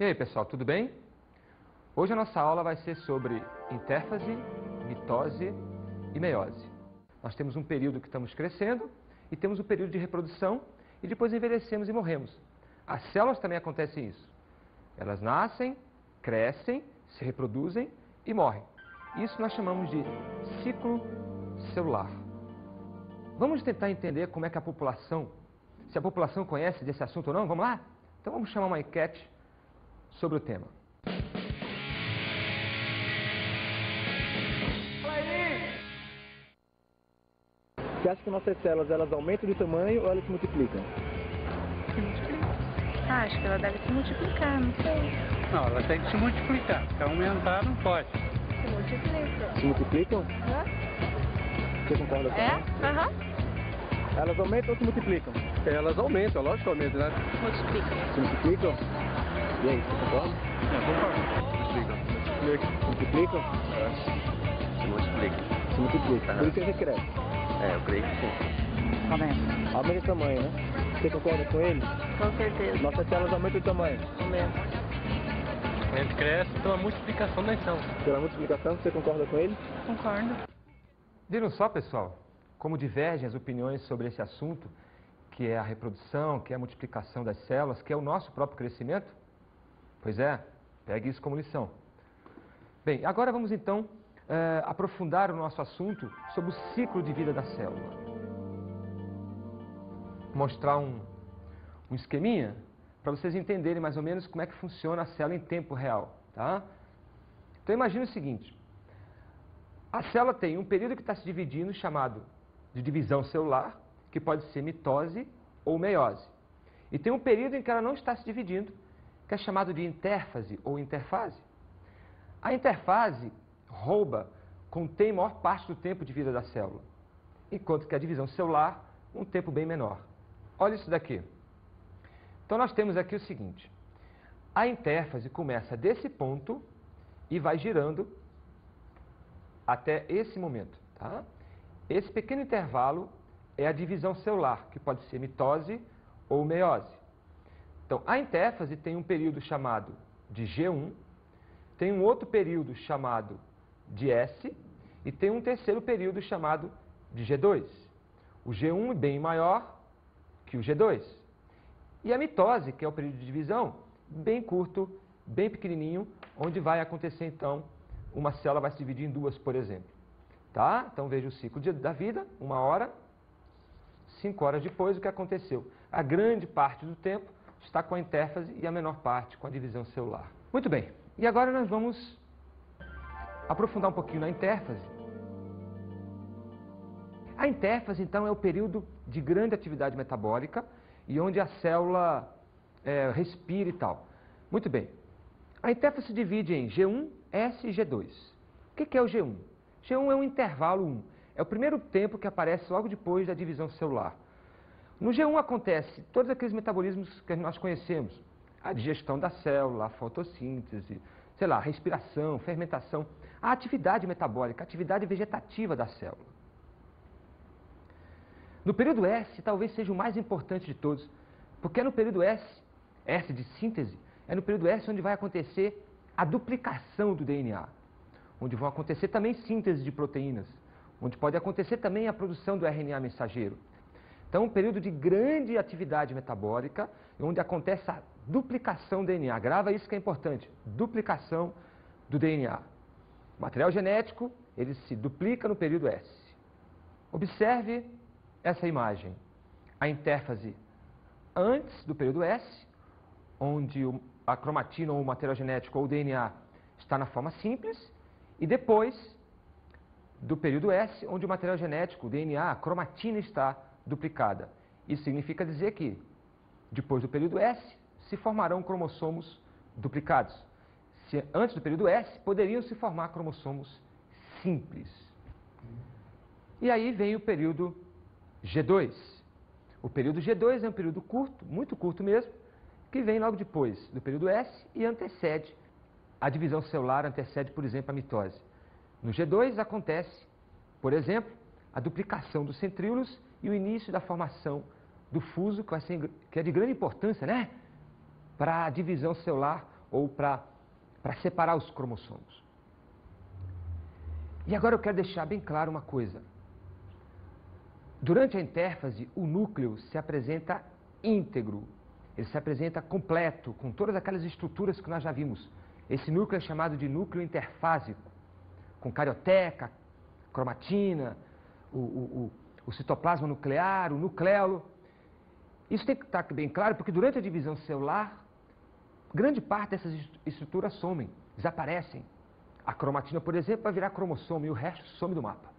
E aí, pessoal, tudo bem? Hoje a nossa aula vai ser sobre intérfase, mitose e meiose. Nós temos um período que estamos crescendo e temos um período de reprodução e depois envelhecemos e morremos. As células também acontecem isso. Elas nascem, crescem, se reproduzem e morrem. Isso nós chamamos de ciclo celular. Vamos tentar entender como é que a população, se a população conhece desse assunto ou não, vamos lá? Então vamos chamar uma enquete sobre o tema. Você acha que nossas células elas aumentam de tamanho ou elas se multiplicam? Se multiplica. Acho que ela deve se multiplicar, não sei. Não, ela tem que se multiplicar, porque aumentar não pode. Se multiplica. Se multiplicam? Hã? Você concorda com É? isso? Aham. Elas aumentam ou se multiplicam? Elas aumentam, lógico que aumentam, né? Multiplica. Se multiplicam? E aí, você concorda? Não, concordo. Se multiplicam? Se multiplica. Se multiplicam. Por isso ele cresce. Eu creio que sim. Aumenta de tamanho, né? Você concorda com ele? Com certeza. Nossas células aumentam de tamanho. Aumenta. A gente cresce pela multiplicação das células. Pela multiplicação, você concorda com ele? Concordo. Viram só, pessoal, como divergem as opiniões sobre esse assunto, que é a reprodução, que é a multiplicação das células, que é o nosso próprio crescimento? Pois é, pegue isso como lição. Bem, agora vamos então aprofundar o nosso assunto sobre o ciclo de vida da célula. Mostrar um esqueminha para vocês entenderem mais ou menos como é que funciona a célula em tempo real, tá? Então imagine o seguinte, a célula tem um período que está se dividindo chamado de divisão celular, que pode ser mitose ou meiose. E tem um período em que ela não está se dividindo, que é chamado de intérfase ou interfase. A interfase contém maior parte do tempo de vida da célula, enquanto que a divisão celular, um tempo bem menor. Olha isso daqui. Então nós temos aqui o seguinte, a intérfase começa desse ponto e vai girando até esse momento, tá? Esse pequeno intervalo é a divisão celular, que pode ser mitose ou meiose. Então, a intérfase tem um período chamado de G1, tem um outro período chamado de S e tem um terceiro período chamado de G2. O G1 é bem maior que o G2. E a mitose, que é o período de divisão, bem curto, bem pequenininho, onde vai acontecer então, uma célula vai se dividir em duas, por exemplo. Tá? Então veja o ciclo da vida, 1 hora, 5 horas depois, o que aconteceu? A grande parte do tempo está com a intérfase e a menor parte com a divisão celular. Muito bem, e agora nós vamos aprofundar um pouquinho na intérfase. A intérfase, então, é o período de grande atividade metabólica e onde a célula respira e tal. Muito bem, a intérfase se divide em G1, S e G2. O que é o G1? G1 é um intervalo 1. É o primeiro tempo que aparece logo depois da divisão celular. No G1 acontece todos aqueles metabolismos que nós conhecemos. A digestão da célula, a fotossíntese, sei lá, a respiração, fermentação, a atividade metabólica, a atividade vegetativa da célula. No período S, talvez seja o mais importante de todos, porque é no período S de síntese, é no período S onde vai acontecer a duplicação do DNA, onde vão acontecer também síntese de proteínas, onde pode acontecer também a produção do RNA mensageiro. Então, um período de grande atividade metabólica, onde acontece a duplicação do DNA. Grava isso que é importante, duplicação do DNA. O material genético, ele se duplica no período S. Observe essa imagem. A intérfase antes do período S, onde a cromatina ou o material genético ou o DNA está na forma simples, e depois do período S, onde o material genético, o DNA, a cromatina está duplicada. Isso significa dizer que, depois do período S, se formarão cromossomos duplicados. Antes do período S, poderiam se formar cromossomos simples. E aí vem o período G2. O período G2 é um período curto, muito curto mesmo, que vem logo depois do período S e antecede a divisão celular, antecede, por exemplo, a mitose. No G2 acontece, por exemplo, a duplicação dos centríolos e o início da formação do fuso, que é de grande importância, né? Para a divisão celular ou para separar os cromossomos. E agora eu quero deixar bem claro uma coisa. Durante a intérfase, o núcleo se apresenta íntegro, ele se apresenta completo, com todas aquelas estruturas que nós já vimos. Esse núcleo é chamado de núcleo interfásico, com carioteca, cromatina, o citoplasma nuclear, o nucleolo. Isso tem que estar bem claro, porque durante a divisão celular, grande parte dessas estruturas somem, desaparecem. A cromatina, por exemplo, vai virar cromossomo e o resto some do mapa.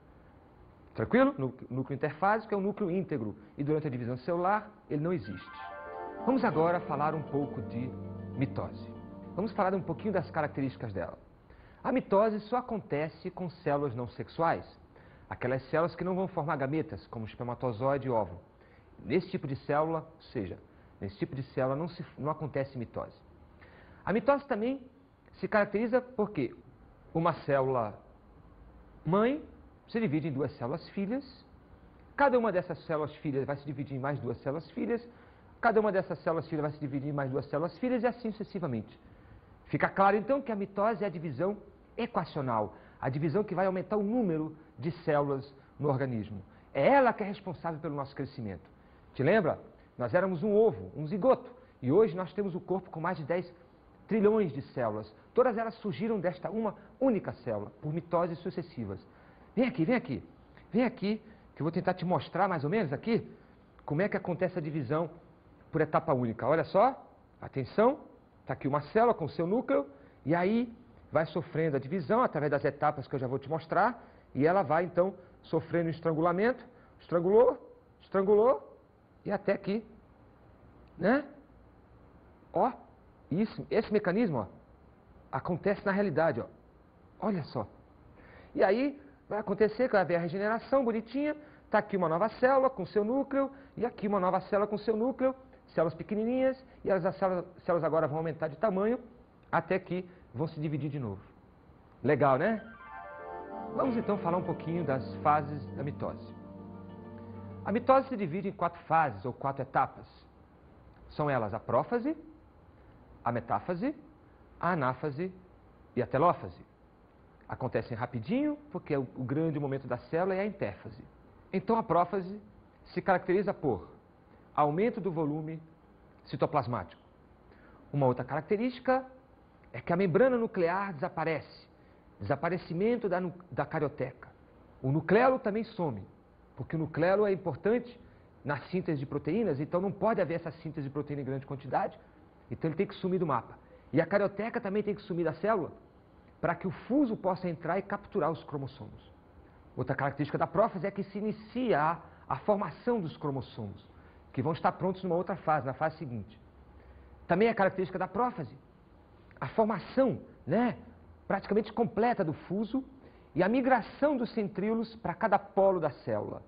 Tranquilo? Núcleo interfásico é um núcleo íntegro e durante a divisão celular ele não existe. Vamos agora falar um pouco de mitose. Vamos falar um pouquinho das características dela. A mitose só acontece com células não sexuais, aquelas células que não vão formar gametas, como espermatozoide e óvulo. Nesse tipo de célula, ou seja, nesse tipo de célula não acontece mitose. A mitose também se caracteriza porque uma célula mãe se divide em duas células filhas, cada uma dessas células filhas vai se dividir em mais duas células filhas, cada uma dessas células filhas vai se dividir em mais duas células filhas e assim sucessivamente. Fica claro então que a mitose é a divisão equacional, a divisão que vai aumentar o número de células no organismo. É ela que é responsável pelo nosso crescimento. Te lembra? Nós éramos um ovo, um zigoto, e hoje nós temos o corpo com mais de 10 trilhões de células. Todas elas surgiram desta uma única célula, por mitoses sucessivas. Vem aqui, vem aqui. Vem aqui, que eu vou tentar te mostrar mais ou menos aqui como é que acontece a divisão por etapa única. Olha só, atenção, está aqui uma célula com seu núcleo, e aí vai sofrendo a divisão através das etapas que eu já vou te mostrar, e ela vai então sofrendo um estrangulamento, estrangulou, estrangulou, e até aqui, né? Ó, isso, esse mecanismo, ó, acontece na realidade, ó. Olha só. E aí vai acontecer que vai haver a regeneração bonitinha, está aqui uma nova célula com seu núcleo, e aqui uma nova célula com seu núcleo, células pequenininhas, e as células agora vão aumentar de tamanho, até que vão se dividir de novo. Legal, né? Vamos então falar um pouquinho das fases da mitose. A mitose se divide em 4 fases, ou 4 etapas. São elas a prófase, a metáfase, a anáfase e a telófase. Acontecem rapidinho, porque o grande momento da célula é a intérfase. Então a prófase se caracteriza por aumento do volume citoplasmático. Uma outra característica é que a membrana nuclear desaparece. Desaparecimento da carioteca. O nucleolo também some, porque o nucleolo é importante na síntese de proteínas, então não pode haver essa síntese de proteína em grande quantidade, então ele tem que sumir do mapa. E a carioteca também tem que sumir da célula, para que o fuso possa entrar e capturar os cromossomos. Outra característica da prófase é que se inicia a formação dos cromossomos, que vão estar prontos numa outra fase, na fase seguinte. Também é característica da prófase a formação, né, praticamente completa do fuso e a migração dos centríolos para cada polo da célula.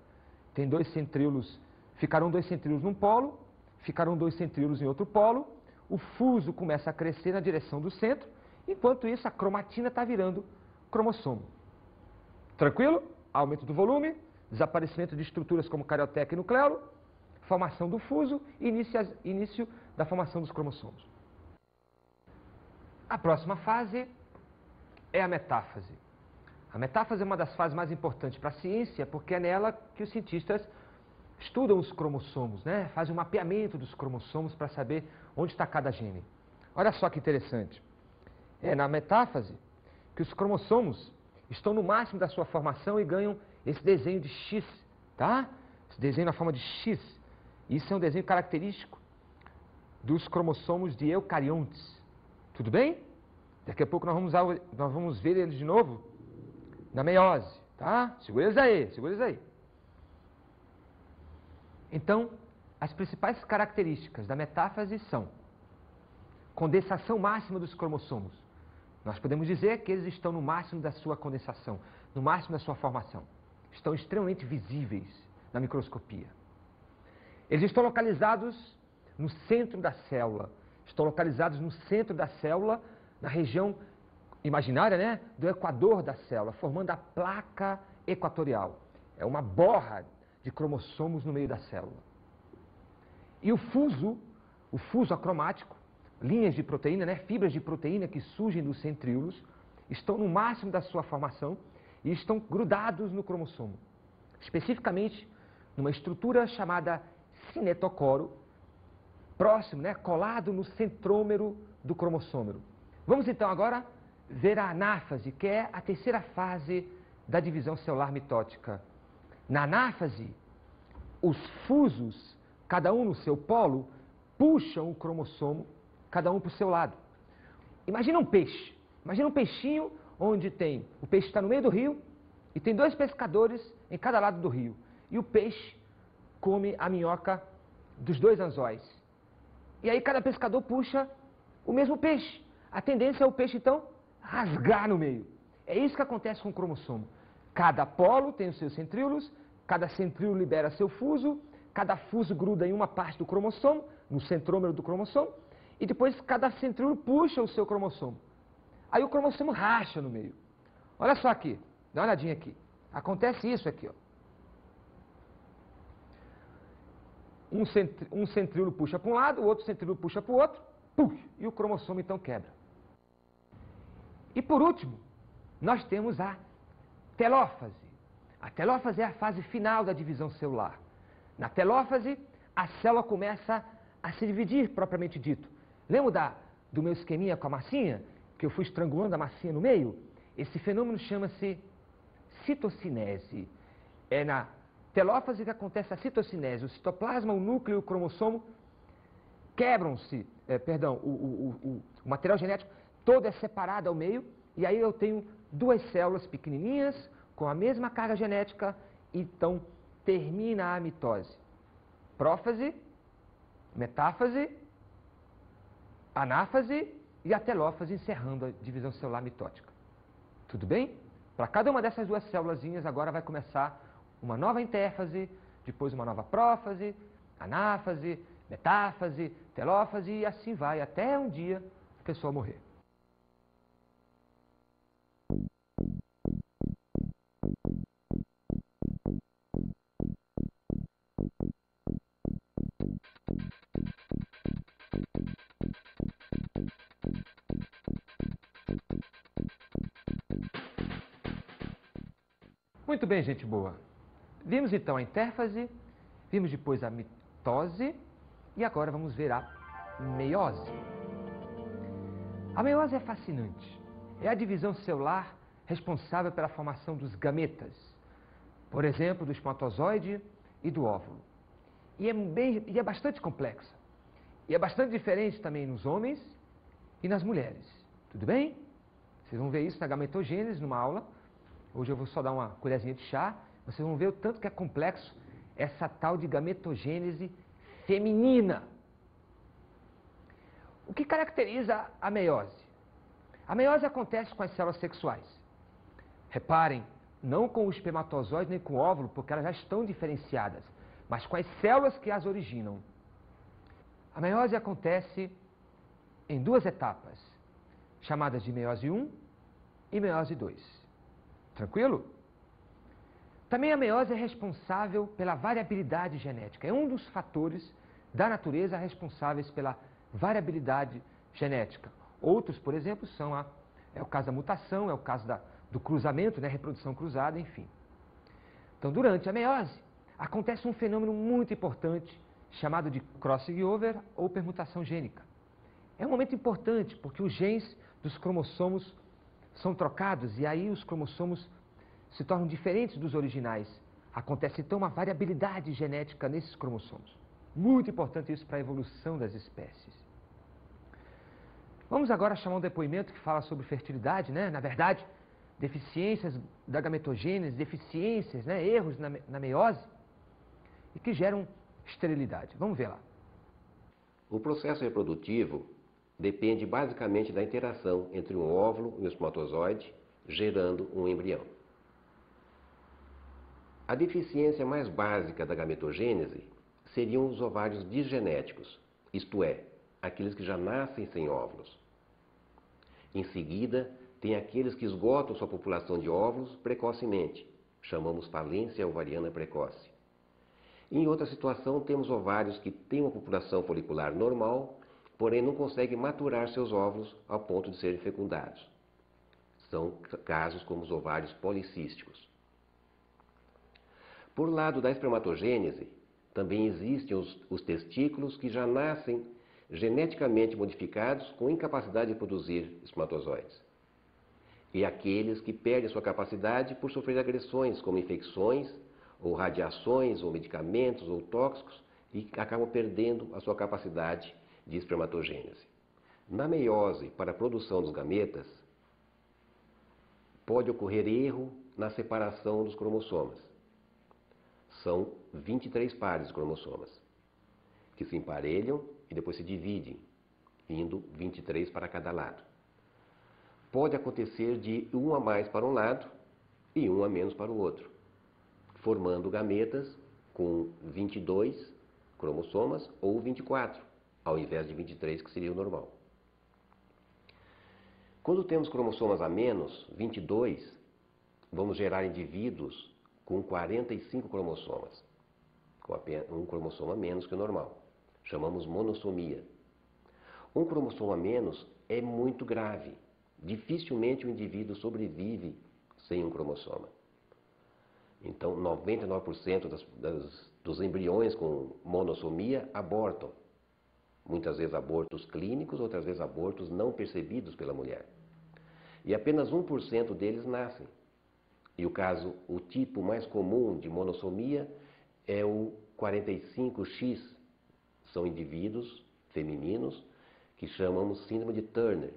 Tem 2 centríolos, ficarão 2 centríolos num polo, ficarão 2 centríolos em outro polo, o fuso começa a crescer na direção do centro, enquanto isso a cromatina está virando cromossomo. Tranquilo? Aumento do volume, desaparecimento de estruturas como carioteca e nucleolo, formação do fuso e início da formação dos cromossomos. A próxima fase é a metáfase. A metáfase é uma das fases mais importantes para a ciência, porque é nela que os cientistas estudam os cromossomos, né? Fazem um mapeamento dos cromossomos para saber onde está cada gene. Olha só que interessante. É na metáfase que os cromossomos estão no máximo da sua formação e ganham esse desenho de X, tá? Esse desenho na forma de X. Isso é um desenho característico dos cromossomos de eucariontes. Tudo bem? Daqui a pouco nós vamos ver eles de novo na meiose, tá? Segura eles aí, segura eles aí. Então, as principais características da metáfase são condensação máxima dos cromossomos. Nós podemos dizer que eles estão no máximo da sua condensação, no máximo da sua formação. Estão extremamente visíveis na microscopia. Eles estão localizados no centro da célula. Estão localizados no centro da célula, na região imaginária, né, do equador da célula, formando a placa equatorial. É uma borra de cromossomos no meio da célula. E o fuso acromático, linhas de proteína, né, fibras de proteína que surgem dos centríolos, estão no máximo da sua formação e estão grudados no cromossomo. Especificamente, numa estrutura chamada cinetocoro, próximo, né, colado no centrômero do cromossômero. Vamos então agora ver a anáfase, que é a terceira fase da divisão celular mitótica. Na anáfase, os fusos, cada um no seu polo, puxam o cromossomo, cada um para o seu lado. Imagina um peixe. Imagina um peixinho onde tem... O peixe está no meio do rio e tem 2 pescadores em cada lado do rio. E o peixe come a minhoca dos 2 anzóis. E aí cada pescador puxa o mesmo peixe. A tendência é o peixe, então, rasgar no meio. É isso que acontece com o cromossomo. Cada polo tem os seus centríolos, cada centríolo libera seu fuso, cada fuso gruda em uma parte do cromossomo, no centrômero do cromossomo, e depois cada centríolo puxa o seu cromossomo. Aí o cromossomo racha no meio. Olha só aqui, dá uma olhadinha aqui. Acontece isso aqui, ó. Um centríolo puxa para um lado, o outro centríolo puxa para o outro, e o cromossomo então quebra. E por último, nós temos a telófase. A telófase é a fase final da divisão celular. Na telófase, a célula começa a se dividir, propriamente dito. Lembra do meu esqueminha com a massinha? Que eu fui estrangulando a massinha no meio? Esse fenômeno chama-se citocinese. É na telófase que acontece a citocinese. O citoplasma, o núcleo e o cromossomo quebram-se, o material genético todo é separado ao meio, e aí eu tenho 2 células pequenininhas com a mesma carga genética, então termina a mitose. Prófase, metáfase, anáfase e a telófase, encerrando a divisão celular mitótica. Tudo bem? Para cada uma dessas 2 célulazinhas agora vai começar uma nova intérfase, depois uma nova prófase, anáfase, metáfase, telófase e assim vai até um dia a pessoa morrer. Muito bem, gente boa. Vimos então a intérfase, vimos depois a mitose e agora vamos ver a meiose. A meiose é fascinante. É a divisão celular responsável pela formação dos gametas, por exemplo, do espermatozoide e do óvulo. E é bastante complexa. E é bastante diferente também nos homens e nas mulheres. Tudo bem? Vocês vão ver isso na gametogênese, numa aula. Hoje eu vou só dar uma colherzinha de chá. Vocês vão ver o tanto que é complexo essa tal de gametogênese feminina. O que caracteriza a meiose? A meiose acontece com as células sexuais. Reparem, não com o espermatozoide nem com o óvulo, porque elas já estão diferenciadas, mas com as células que as originam. A meiose acontece em 2 etapas, chamadas de meiose 1 e meiose 2. Tranquilo? Também a meiose é responsável pela variabilidade genética. É um dos fatores da natureza responsáveis pela variabilidade genética. Outros, por exemplo, é o caso da mutação, é o caso do cruzamento, né, reprodução cruzada, enfim. Então, durante a meiose, acontece um fenômeno muito importante chamado de crossing over ou permutação gênica. É um momento importante porque os genes dos cromossomos são trocados e aí os cromossomos se tornam diferentes dos originais. Acontece então uma variabilidade genética nesses cromossomos. Muito importante isso para a evolução das espécies. Vamos agora chamar um depoimento que fala sobre fertilidade, né? Na verdade, deficiências da gametogênese, deficiências, né? Erros na meiose e que geram esterilidade. Vamos ver lá. O processo reprodutivo depende basicamente da interação entre um óvulo e um espermatozoide, gerando um embrião. A deficiência mais básica da gametogênese seriam os ovários disgenéticos, isto é, aqueles que já nascem sem óvulos. Em seguida, tem aqueles que esgotam sua população de óvulos precocemente, chamamos falência ovariana precoce. Em outra situação, temos ovários que têm uma população folicular normal, porém não conseguem maturar seus óvulos ao ponto de serem fecundados. São casos como os ovários policísticos. Por lado da espermatogênese, também existem os testículos que já nascem geneticamente modificados com incapacidade de produzir espermatozoides. E aqueles que perdem sua capacidade por sofrer agressões, como infecções, ou radiações, ou medicamentos, ou tóxicos, e acabam perdendo a sua capacidade de espermatogênese. Na meiose, para a produção dos gametas, pode ocorrer erro na separação dos cromossomas. São 23 pares de cromossomas, que se emparelham e depois se dividem, indo 23 para cada lado. Pode acontecer de um a mais para um lado e um a menos para o outro, formando gametas com 22 cromossomas ou 24, ao invés de 23, que seria o normal. Quando temos cromossomas a menos, 22, vamos gerar indivíduos com 45 cromossomas, com apenas um cromossomo a menos que o normal. Chamamos monossomia. Um cromossomo a menos é muito grave. Dificilmente o indivíduo sobrevive sem um cromossoma. Então, 99% dos embriões com monossomia abortam. Muitas vezes abortos clínicos, outras vezes abortos não percebidos pela mulher. E apenas 1% deles nascem. E o tipo mais comum de monossomia é o 45X. São indivíduos femininos que chamamos síndrome de Turner,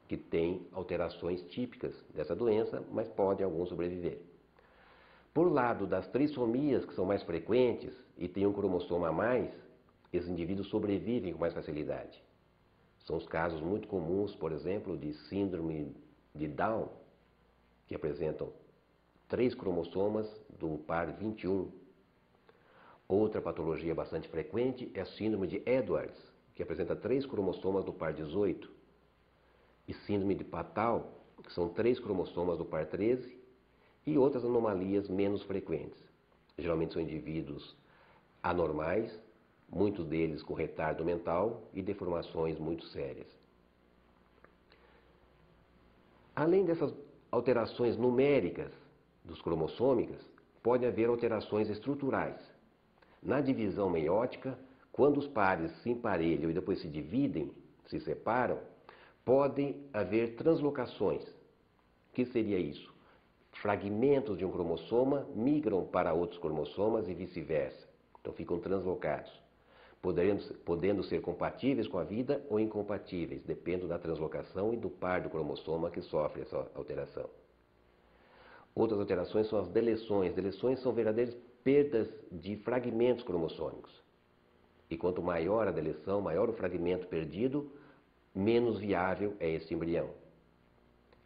que têm alterações típicas dessa doença, mas podem alguns sobreviver. Por lado das trissomias, que são mais frequentes e têm um cromossoma a mais, esses indivíduos sobrevivem com mais facilidade. São os casos muito comuns, por exemplo, de síndrome de Down, que apresentam 3 cromossomas do par 21. Outra patologia bastante frequente é a síndrome de Edwards, que apresenta 3 cromossomas do par 18. E síndrome de Patau, que são 3 cromossomas do par 13, e outras anomalias menos frequentes. Geralmente são indivíduos anormais, muitos deles com retardo mental e deformações muito sérias. Além dessas alterações numéricas dos cromossômicas, pode haver alterações estruturais. Na divisão meiótica, quando os pares se emparelham e depois se dividem, se separam, podem haver translocações. O que seria isso? Fragmentos de um cromossoma migram para outros cromossomas e vice-versa. Então ficam translocados, podendo ser compatíveis com a vida ou incompatíveis, dependendo da translocação e do par do cromossoma que sofre essa alteração. Outras alterações são as deleções. Deleções são verdadeiras perdas de fragmentos cromossômicos. E quanto maior a deleção, maior o fragmento perdido, menos viável é esse embrião.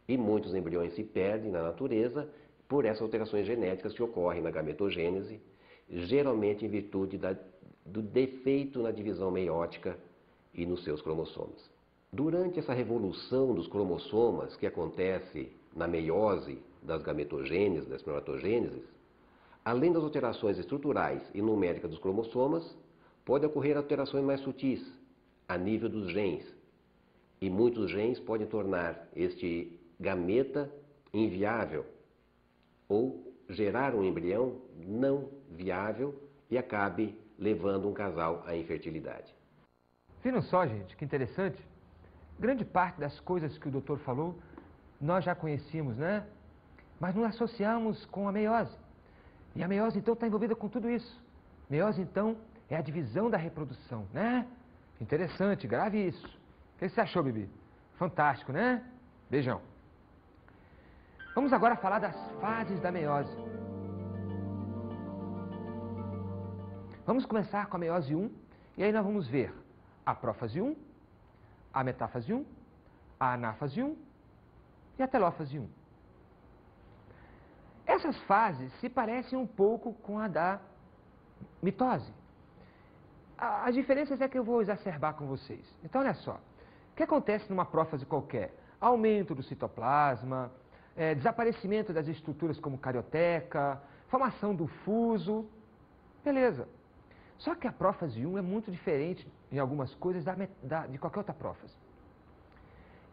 E muitos embriões se perdem na natureza por essas alterações genéticas que ocorrem na gametogênese, geralmente em virtude do defeito na divisão meiótica e nos seus cromossomos. Durante essa revolução dos cromossomas que acontece na meiose das gametogêneses, das espermatogêneses, além das alterações estruturais e numéricas dos cromossomas, pode ocorrer alterações mais sutis, a nível dos genes. E muitos genes podem tornar este gameta inviável ou gerar um embrião não viável e acabe levando um casal à infertilidade. Viram só, gente, que interessante? Grande parte das coisas que o doutor falou, nós já conhecíamos, né? Mas não associamos com a meiose. E a meiose, então, está envolvida com tudo isso. Meiose, então, é a divisão da reprodução, né? Interessante, grave isso. O que você achou, Bibi? Fantástico, né? Beijão. Vamos agora falar das fases da meiose. Vamos começar com a meiose 1, e aí nós vamos ver a prófase 1, a metáfase 1, a anáfase 1 e a telófase 1. Essas fases se parecem um pouco com a da mitose. As diferenças é que eu vou exacerbar com vocês. Então, olha só. O que acontece numa prófase qualquer? Aumento do citoplasma, desaparecimento das estruturas como carioteca, formação do fuso. Beleza. Só que a prófase 1 é muito diferente em algumas coisas de qualquer outra prófase.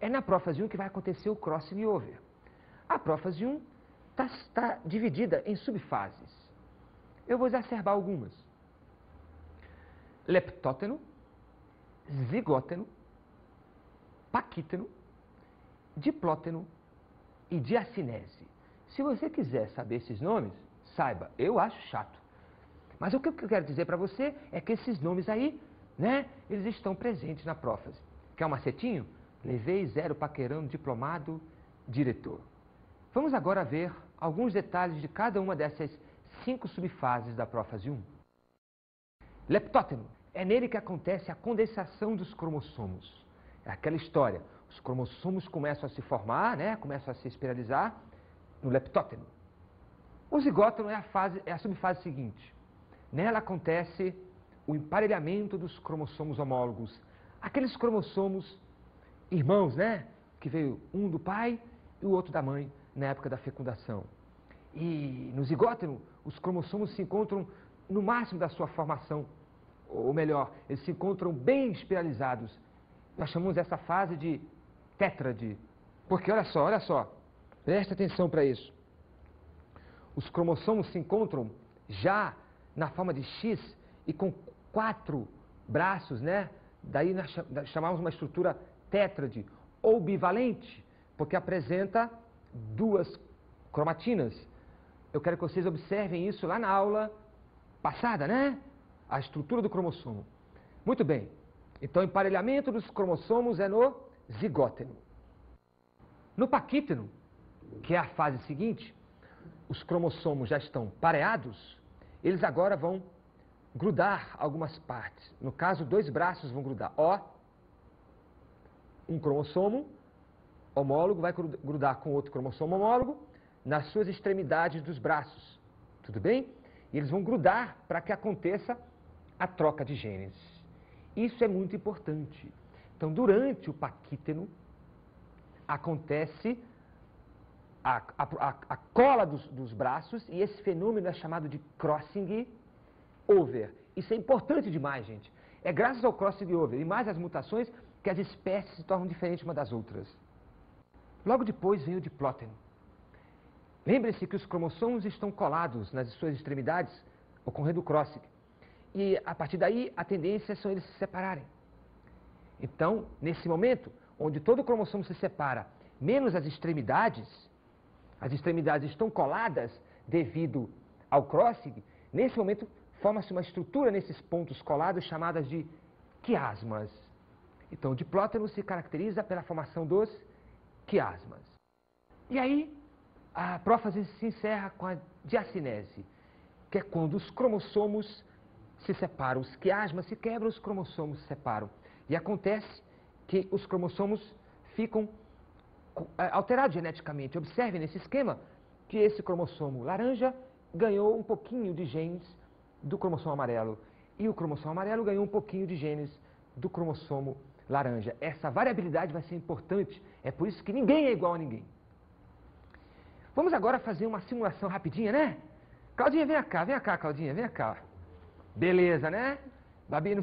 É na prófase 1 que vai acontecer o crossing over. A prófase 1 está dividida em subfases. Eu vou exacerbar algumas. Leptóteno, zigóteno, paquíteno, diplóteno e diacinese. Se você quiser saber esses nomes, saiba, eu acho chato. Mas o que eu quero dizer para você é que esses nomes aí, né, eles estão presentes na prófase. Quer um macetinho? Levei 0 paquerando, diplomado, diretor. Vamos agora ver alguns detalhes de cada uma dessas 5 subfases da prófase 1. Leptóteno. É nele que acontece a condensação dos cromossomos. É aquela história. Os cromossomos começam a se formar, né, começam a se espiralizar no leptóteno. O zigóteno é a subfase seguinte. Nela acontece o emparelhamento dos cromossomos homólogos. Aqueles cromossomos irmãos, né? Que veio um do pai e o outro da mãe na época da fecundação. E no zigóteno, os cromossomos se encontram no máximo da sua formação. Ou melhor, eles se encontram bem espiralizados. Nós chamamos essa fase de tétrade. Porque olha só, presta atenção para isso. Os cromossomos se encontram já na forma de X e com 4 braços, né? Daí nós chamamos uma estrutura tétrade ou bivalente, porque apresenta 2 cromatinas. Eu quero que vocês observem isso lá na aula passada, né? A estrutura do cromossomo. Muito bem. Então, o emparelhamento dos cromossomos é no zigóteno. No paquíteno, que é a fase seguinte, os cromossomos já estão pareados, eles agora vão grudar algumas partes. No caso, 2 braços vão grudar. Ó, um cromossomo homólogo vai grudar com outro cromossomo homólogo nas suas extremidades dos braços. Tudo bem? E eles vão grudar para que aconteça a troca de genes. Isso é muito importante. Então, durante o paquíteno, acontece a cola dos braços, e esse fenômeno é chamado de crossing over. Isso é importante demais, gente. É graças ao crossing over e mais às mutações que as espécies se tornam diferentes umas das outras. Logo depois vem o diplóteno. Lembre-se que os cromossomos estão colados nas suas extremidades, ocorrendo o crossing. E a partir daí, a tendência são eles se separarem. Então, nesse momento, onde todo o cromossomo se separa, menos as extremidades estão coladas devido ao crossing, nesse momento forma-se uma estrutura nesses pontos colados chamadas de quiasmas. Então, o diplóteno se caracteriza pela formação dos quiasmas. E aí, a prófase se encerra com a diacinese, que é quando os cromossomos se separam, os quiasmas se quebram, os cromossomos se separam. E acontece que os cromossomos ficam alterados geneticamente. Observe nesse esquema que esse cromossomo laranja ganhou um pouquinho de genes do cromossomo amarelo. E o cromossomo amarelo ganhou um pouquinho de genes do cromossomo laranja. Essa variabilidade vai ser importante. É por isso que ninguém é igual a ninguém. Vamos agora fazer uma simulação rapidinha, né? Claudinha, vem cá, Claudinha, vem cá. Beleza, né? Bibi,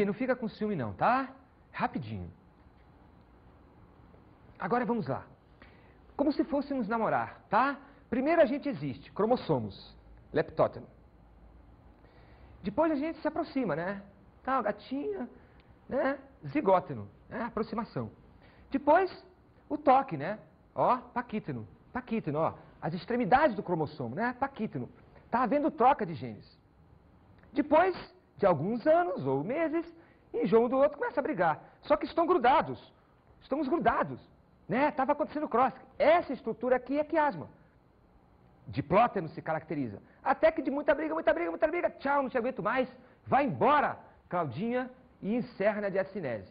não fica com ciúme não, tá? Rapidinho. Agora vamos lá. Como se fôssemos namorar, tá? Primeiro a gente existe, cromossomos, leptóteno. Depois a gente se aproxima, né? Tá, gatinha, né? Zigóteno, né? Aproximação. Depois, o toque, né? Ó, paquíteno, ó. As extremidades do cromossomo, né? Paquíteno. Tá havendo troca de genes. Depois de alguns anos ou meses, enjoam um do outro, começa a brigar. Só que estão grudados. Estamos grudados. Né? Estava acontecendo crossing. Essa estrutura aqui é quiasma. Diplóteno se caracteriza. Até que de muita briga, tchau, não te aguento mais. Vai embora, Claudinha, e encerra na diacinese.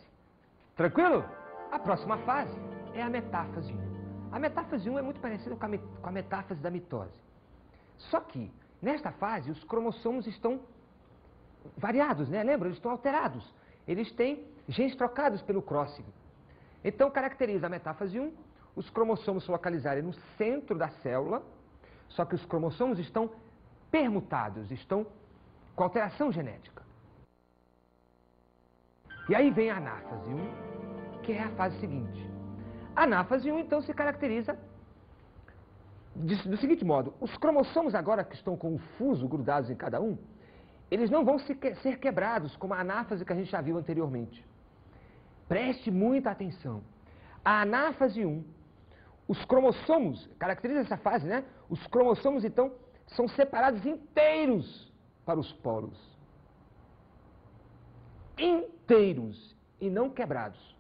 Tranquilo? A próxima fase é a metáfase 1. A metáfase 1 é muito parecida com a metáfase da mitose. Só que, nesta fase, os cromossomos estão variados, né? Lembra? Eles estão alterados. Eles têm genes trocados pelo crossing. Então, caracteriza a metáfase 1, os cromossomos se localizarem no centro da célula, só que os cromossomos estão permutados, estão com alteração genética. E aí vem a anáfase 1, que é a fase seguinte. A anáfase 1, então, se caracteriza do seguinte modo: os cromossomos agora que estão com o fuso grudados em cada um, eles não vão ser quebrados como a anáfase que a gente já viu anteriormente. Preste muita atenção. A anáfase 1, os cromossomos, caracteriza essa fase, né? Os cromossomos, então, são separados inteiros para os polos. Inteiros e não quebrados.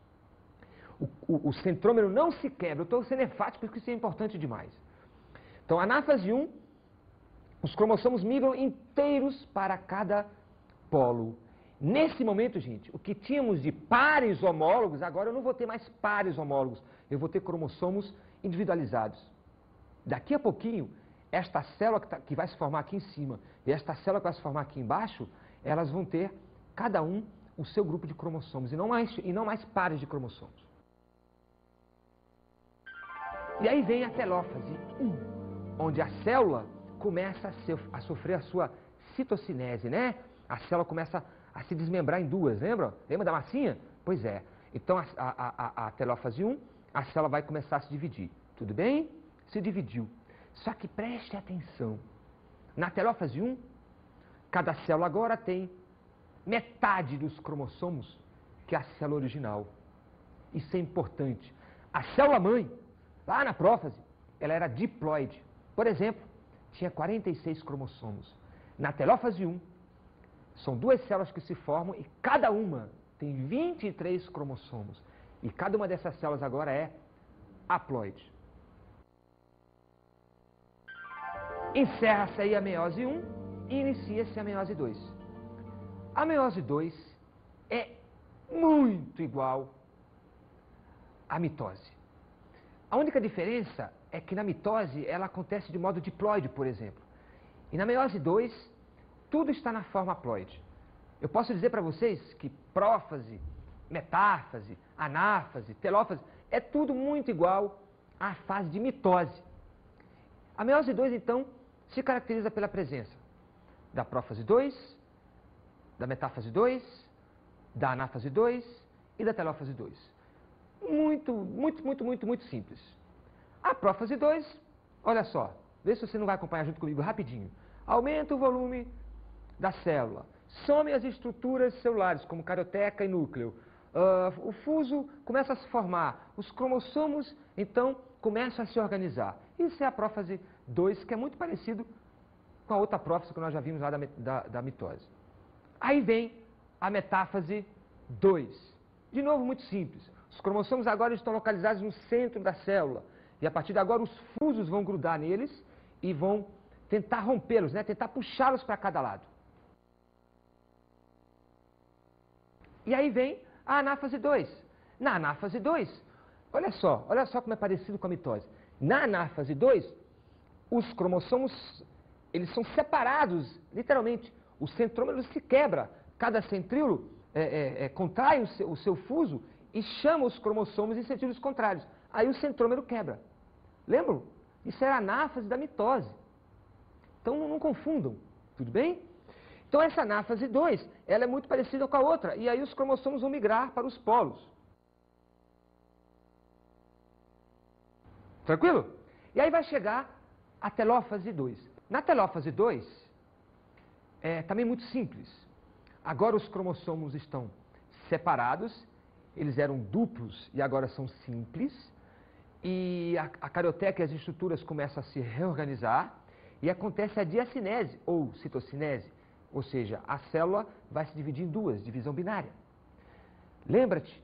O centrômero não se quebra. Eu estou sendo enfático porque isso é importante demais. Então, a anáfase 1, os cromossomos migram inteiros para cada polo. Nesse momento, gente, o que tínhamos de pares homólogos, agora eu não vou ter mais pares homólogos, eu vou ter cromossomos individualizados. Daqui a pouquinho, esta célula que vai se formar aqui em cima e esta célula que vai se formar aqui embaixo, elas vão ter, cada um, o seu grupo de cromossomos e não mais pares de cromossomos. E aí vem a telófase 1, onde a célula começa a sofrer a sua citocinese, né? A célula começa a se desmembrar em duas, lembra? Lembra da massinha? Pois é. Então, a telófase 1, a célula vai começar a se dividir. Tudo bem? Se dividiu. Só que preste atenção. Na telófase 1, cada célula agora tem metade dos cromossomos que a célula original. Isso é importante. A célula-mãe, lá na prófase, ela era diploide. Por exemplo, tinha 46 cromossomos. Na telófase 1, são duas células que se formam e cada uma tem 23 cromossomos. E cada uma dessas células agora é haploide. Encerra-se aí a meiose 1 e inicia-se a meiose 2. A meiose 2 é muito igual à mitose. A única diferença é que na mitose ela acontece de modo diploide, por exemplo. E na meiose 2, tudo está na forma haploide. Eu posso dizer para vocês que prófase, metáfase, anáfase, telófase, é tudo muito igual à fase de mitose. A meiose 2, então, se caracteriza pela presença da prófase 2, da metáfase 2, da anáfase 2 e da telófase 2. Muito simples. A prófase 2, olha só, vê se você não vai acompanhar junto comigo rapidinho. Aumenta o volume da célula, some as estruturas celulares, como carioteca e núcleo. O fuso começa a se formar, os cromossomos, então, começam a se organizar. Isso é a prófase 2, que é muito parecido com a outra prófase que nós já vimos lá da mitose. Aí vem a metáfase 2. De novo, muito simples. Os cromossomos agora estão localizados no centro da célula. E a partir de agora os fusos vão grudar neles e vão tentar rompê-los, né? Tentar puxá-los para cada lado. E aí vem a anáfase 2. Na anáfase 2, olha só como é parecido com a mitose. Na anáfase 2, os cromossomos, eles são separados, literalmente. O centrômero se quebra. Cada centríolo contrai o seu fuso e chama os cromossomos em sentidos contrários. Aí o centrômero quebra. Lembram? Isso era a anáfase da mitose. Então não confundam, tudo bem? Então essa anáfase 2, ela é muito parecida com a outra, e aí os cromossomos vão migrar para os polos. Tranquilo? E aí vai chegar a telófase 2. Na telófase 2, também muito simples. Agora os cromossomos estão separados, eles eram duplos e agora são simples, e a carioteca e as estruturas começam a se reorganizar, e acontece a diacinese, ou citocinese, ou seja, a célula vai se dividir em duas, divisão binária. Lembra-te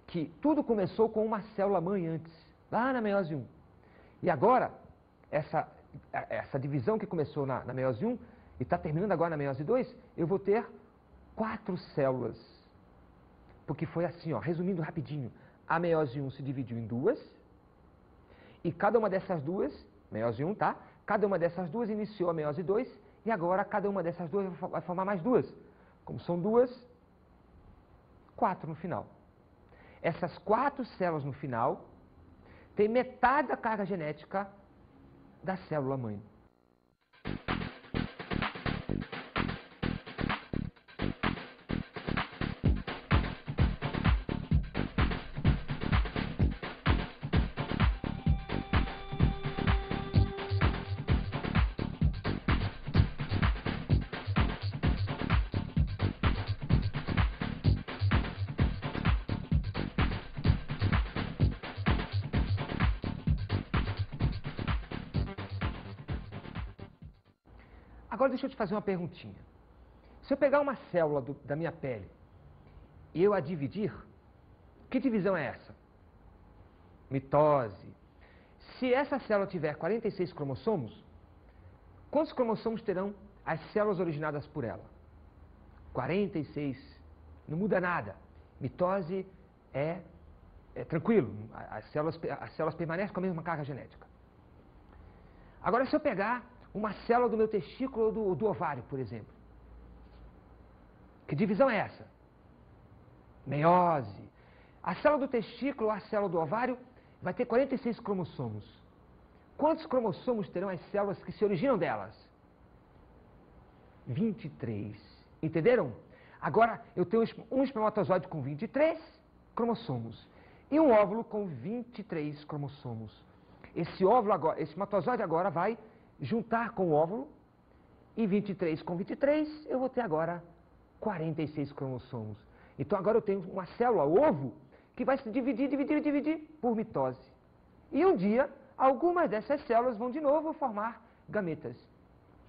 que tudo começou com uma célula-mãe antes, lá na meiose 1. E agora, essa divisão que começou na meiose 1 e está terminando agora na meiose 2, eu vou ter 4 células. Porque foi assim, ó, resumindo rapidinho, a meiose 1 se dividiu em duas, e cada uma dessas duas, meiose 1, tá? Cada uma dessas duas iniciou a meiose 2, e agora cada uma dessas duas vai formar mais duas. Como são duas, 4 no final. Essas 4 células no final têm metade da carga genética da célula-mãe. Agora deixa eu te fazer uma perguntinha. Se eu pegar uma célula da minha pele e eu a dividir, que divisão é essa? Mitose. Se essa célula tiver 46 cromossomos, quantos cromossomos terão as células originadas por ela? 46. Não muda nada. Mitose é tranquilo. As células permanecem com a mesma carga genética. Agora, se eu pegar uma célula do meu testículo ou do ovário, por exemplo, que divisão é essa? Meiose. A célula do testículo ou a célula do ovário vai ter 46 cromossomos. Quantos cromossomos terão as células que se originam delas? 23. Entenderam? Agora, eu tenho um espermatozoide com 23 cromossomos e um óvulo com 23 cromossomos. Esse espermatozoide agora vai juntar com o óvulo e 23 com 23 eu vou ter agora 46 cromossomos. Então agora eu tenho uma célula ovo que vai se dividir por mitose. E um dia, algumas dessas células vão de novo formar gametas.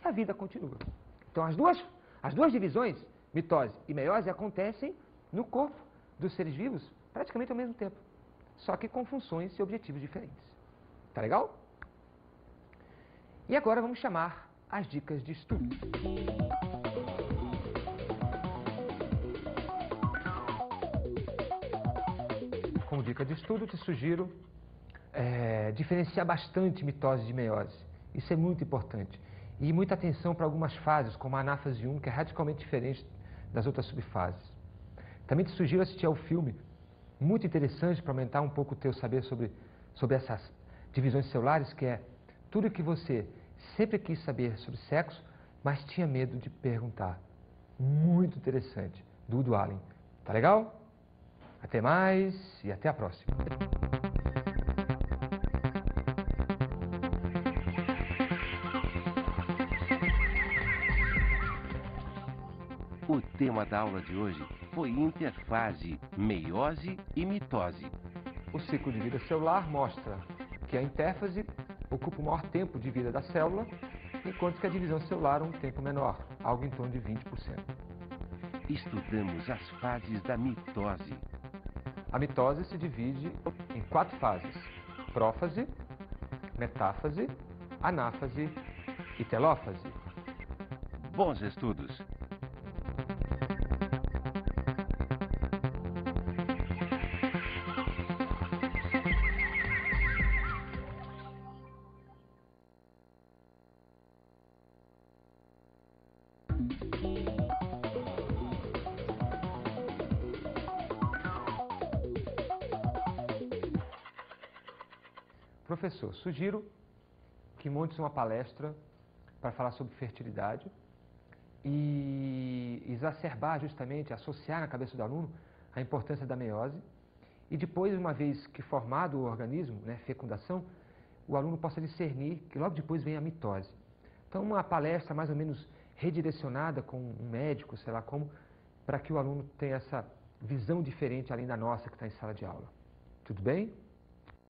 E a vida continua. Então as duas divisões, mitose e meiose, acontecem no corpo dos seres vivos praticamente ao mesmo tempo. Só que com funções e objetivos diferentes. Tá legal? E agora vamos chamar as dicas de estudo. Como dica de estudo, te sugiro diferenciar bastante mitose de meiose. Isso é muito importante. E muita atenção para algumas fases, como a anáfase 1, que é radicalmente diferente das outras subfases. Também te sugiro assistir ao filme, muito interessante para aumentar um pouco o teu saber sobre essas divisões celulares, que é tudo que você sempre quis saber sobre sexo, mas tinha medo de perguntar. Muito interessante, do Udo Allen. Tá legal? Até mais e até a próxima. O tema da aula de hoje foi interfase, meiose e mitose. O ciclo de vida celular mostra que a intérfase ocupa o maior tempo de vida da célula, enquanto que a divisão celular um tempo menor, algo em torno de 20%. Estudamos as fases da mitose. A mitose se divide em 4 fases: prófase, metáfase, anáfase e telófase. Bons estudos! Professor, sugiro que montes uma palestra para falar sobre fertilidade e exacerbar justamente, associar na cabeça do aluno a importância da meiose e depois, uma vez que formado o organismo, fecundação, o aluno possa discernir que logo depois vem a mitose. Então, uma palestra mais ou menos redirecionada com um médico, sei lá como, para que o aluno tenha essa visão diferente além da nossa que está em sala de aula. Tudo bem?